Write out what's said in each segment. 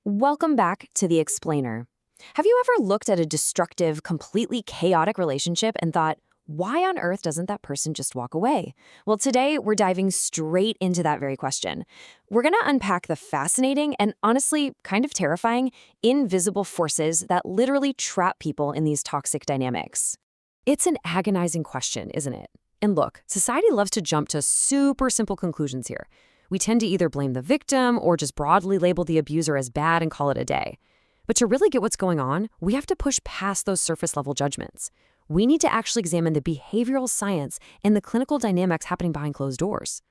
Welcome back to The Explainer. Have you ever looked at a destructive, completely chaotic relationship and thought, why on earth doesn't that person just walk away? Well, today we're diving straight into that very question. We're going to unpack the fascinating and honestly kind of terrifying invisible forces that literally trap people in these toxic dynamics. It's an agonizing question, isn't it? And look, society loves to jump to super simple conclusions here. We tend to either blame the victim or just broadly label the abuser as bad and call it a day. But to really get what's going on, we have to push past those surface-level judgments. We need to actually examine the behavioral science and the clinical dynamics happening behind closed doors.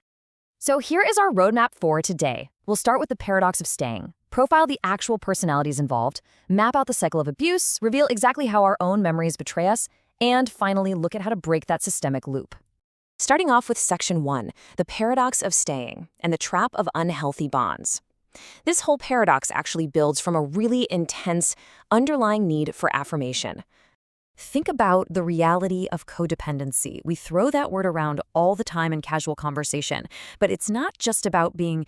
So here is our roadmap for today. We'll start with the paradox of staying, profile the actual personalities involved, map out the cycle of abuse, reveal exactly how our own memories betray us, and finally look at how to break that systemic loop. Starting off with Section 1, the paradox of staying and the trap of unhealthy bonds. This whole paradox actually builds from a really intense underlying need for affirmation. Think about the reality of codependency. We throw that word around all the time in casual conversation, but it's not just about being,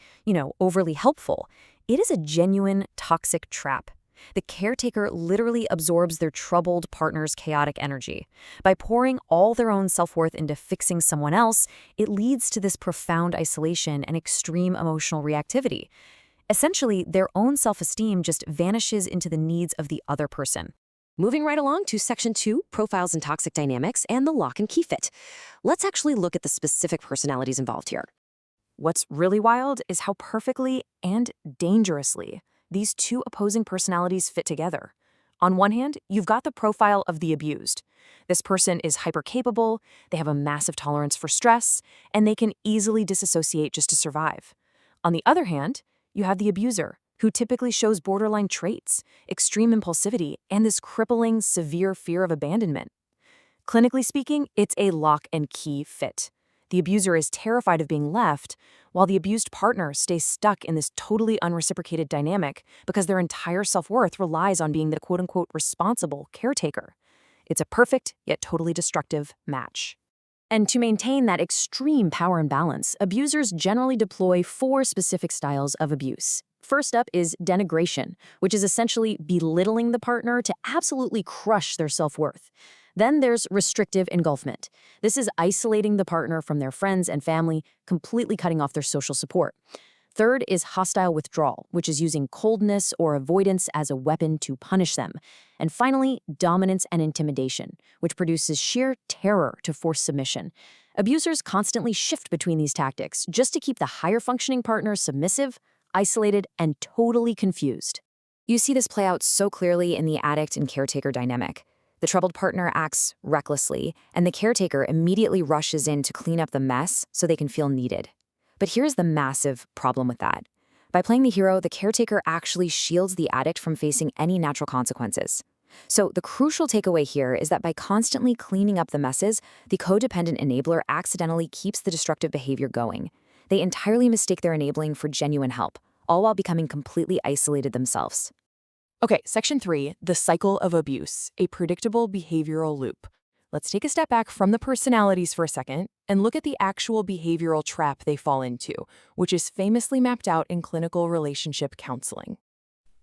overly helpful. It is a genuine toxic trap. The caretaker literally absorbs their troubled partner's chaotic energy. By pouring all their own self-worth into fixing someone else, it leads to this profound isolation and extreme emotional reactivity. Essentially, their own self-esteem just vanishes into the needs of the other person. Moving right along to Section 2, Profiles and Toxic Dynamics, and the Lock and Key Fit. Let's actually look at the specific personalities involved here. What's really wild is how perfectly and dangerously these two opposing personalities fit together. On one hand, you've got the profile of the abused. This person is hyper-capable, they have a massive tolerance for stress, and they can easily disassociate just to survive. On the other hand, you have the abuser, who typically shows borderline traits, extreme impulsivity, and this crippling, severe fear of abandonment. Clinically speaking, it's a lock and key fit. The abuser is terrified of being left, while the abused partner stays stuck in this totally unreciprocated dynamic because their entire self-worth relies on being the quote-unquote responsible caretaker. It's a perfect, yet totally destructive match. And to maintain that extreme power imbalance, abusers generally deploy 4 specific styles of abuse. First up is denigration, which is essentially belittling the partner to absolutely crush their self-worth. Then there's restrictive engulfment. This is isolating the partner from their friends and family, completely cutting off their social support. Third is hostile withdrawal, which is using coldness or avoidance as a weapon to punish them. And finally, dominance and intimidation, which produces sheer terror to force submission. Abusers constantly shift between these tactics just to keep the higher functioning partner submissive, isolated, and totally confused. You see this play out so clearly in the addict and caretaker dynamic. The troubled partner acts recklessly, and the caretaker immediately rushes in to clean up the mess so they can feel needed. But here's the massive problem with that. By playing the hero, the caretaker actually shields the addict from facing any natural consequences. So the crucial takeaway here is that by constantly cleaning up the messes, the codependent enabler accidentally keeps the destructive behavior going. They entirely mistake their enabling for genuine help, all while becoming completely isolated themselves. Okay, Section 3, the cycle of abuse, a predictable behavioral loop. Let's take a step back from the personalities for a second and look at the actual behavioral trap they fall into, which is famously mapped out in clinical relationship counseling.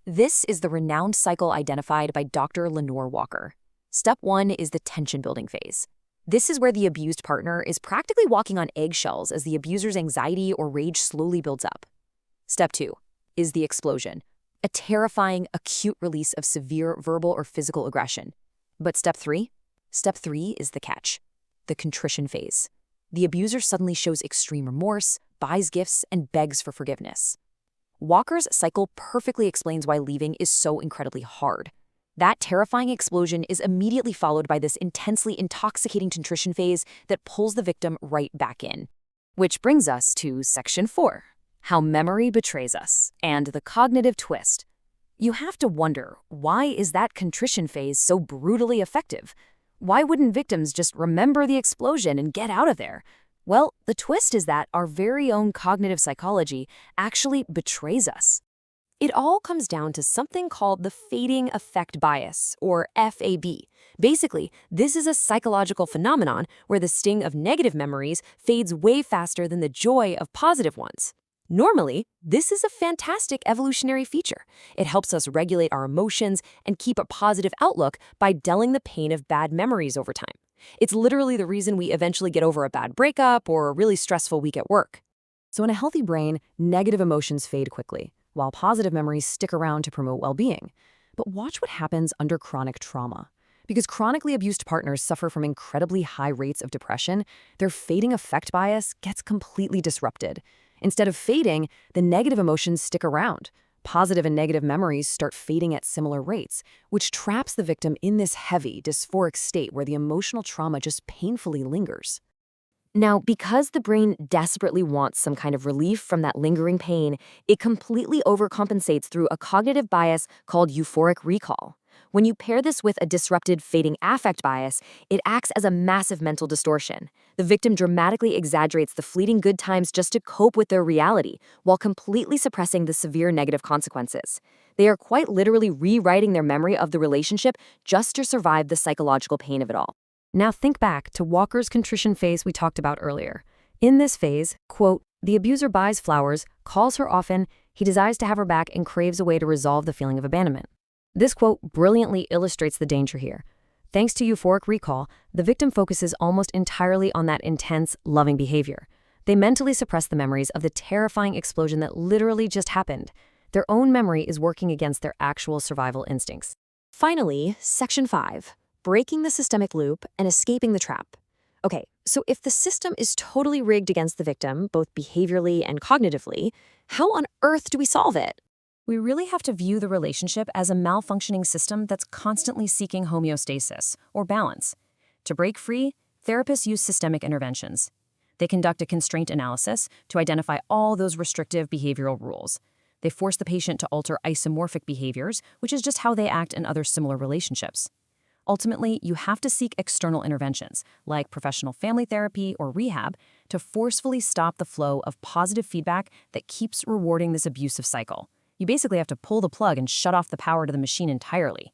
This is the renowned cycle identified by Dr. Lenore Walker. Step 1 is the tension-building phase. This is where the abused partner is practically walking on eggshells as the abuser's anxiety or rage slowly builds up. Step 2 is the explosion, a terrifying, acute release of severe verbal or physical aggression. But Step 3 is the catch, the contrition phase. The abuser suddenly shows extreme remorse, buys gifts, and begs for forgiveness. Walker's cycle perfectly explains why leaving is so incredibly hard. That terrifying explosion is immediately followed by this intensely intoxicating contrition phase that pulls the victim right back in. Which brings us to Section 4, how memory betrays us, and the cognitive twist. You have to wonder, why is that contrition phase so brutally effective? Why wouldn't victims just remember the explosion and get out of there? Well, the twist is that our very own cognitive psychology actually betrays us. It all comes down to something called the fading effect bias, or FAB. Basically, this is a psychological phenomenon where the sting of negative memories fades way faster than the joy of positive ones. Normally, this is a fantastic evolutionary feature. It helps us regulate our emotions and keep a positive outlook by dulling the pain of bad memories over time. It's literally the reason we eventually get over a bad breakup or a really stressful week at work. So in a healthy brain, negative emotions fade quickly, while positive memories stick around to promote well-being. But watch what happens under chronic trauma. Because chronically abused partners suffer from incredibly high rates of depression, their fading effect bias gets completely disrupted. Instead of fading, the negative emotions stick around. Positive and negative memories start fading at similar rates, which traps the victim in this heavy, dysphoric state where the emotional trauma just painfully lingers. Now, because the brain desperately wants some kind of relief from that lingering pain, it completely overcompensates through a cognitive bias called euphoric recall. When you pair this with a disrupted fading affect bias, it acts as a massive mental distortion. The victim dramatically exaggerates the fleeting good times just to cope with their reality, while completely suppressing the severe negative consequences. They are quite literally rewriting their memory of the relationship just to survive the psychological pain of it all. Now think back to Walker's contrition phase we talked about earlier. In this phase, quote, the abuser buys flowers, calls her often, he desires to have her back and craves a way to resolve the feeling of abandonment. This quote brilliantly illustrates the danger here. Thanks to euphoric recall, the victim focuses almost entirely on that intense, loving behavior. They mentally suppress the memories of the terrifying explosion that literally just happened. Their own memory is working against their actual survival instincts. Finally, Section 5. Breaking the systemic loop and escaping the trap. Okay, so if the system is totally rigged against the victim, both behaviorally and cognitively, how on earth do we solve it? We really have to view the relationship as a malfunctioning system that's constantly seeking homeostasis, or balance. To break free, therapists use systemic interventions. They conduct a constraint analysis to identify all those restrictive behavioral rules. They force the patient to alter isomorphic behaviors, which is just how they act in other similar relationships. Ultimately, you have to seek external interventions, like professional family therapy or rehab, to forcefully stop the flow of positive feedback that keeps rewarding this abusive cycle. You basically have to pull the plug and shut off the power to the machine entirely.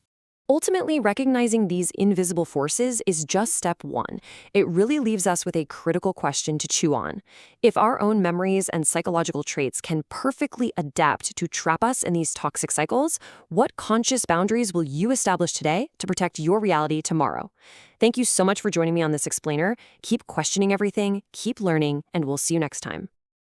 Ultimately, recognizing these invisible forces is just step one. It really leaves us with a critical question to chew on. If our own memories and psychological traits can perfectly adapt to trap us in these toxic cycles, what conscious boundaries will you establish today to protect your reality tomorrow? Thank you so much for joining me on this explainer. Keep questioning everything, keep learning, and we'll see you next time.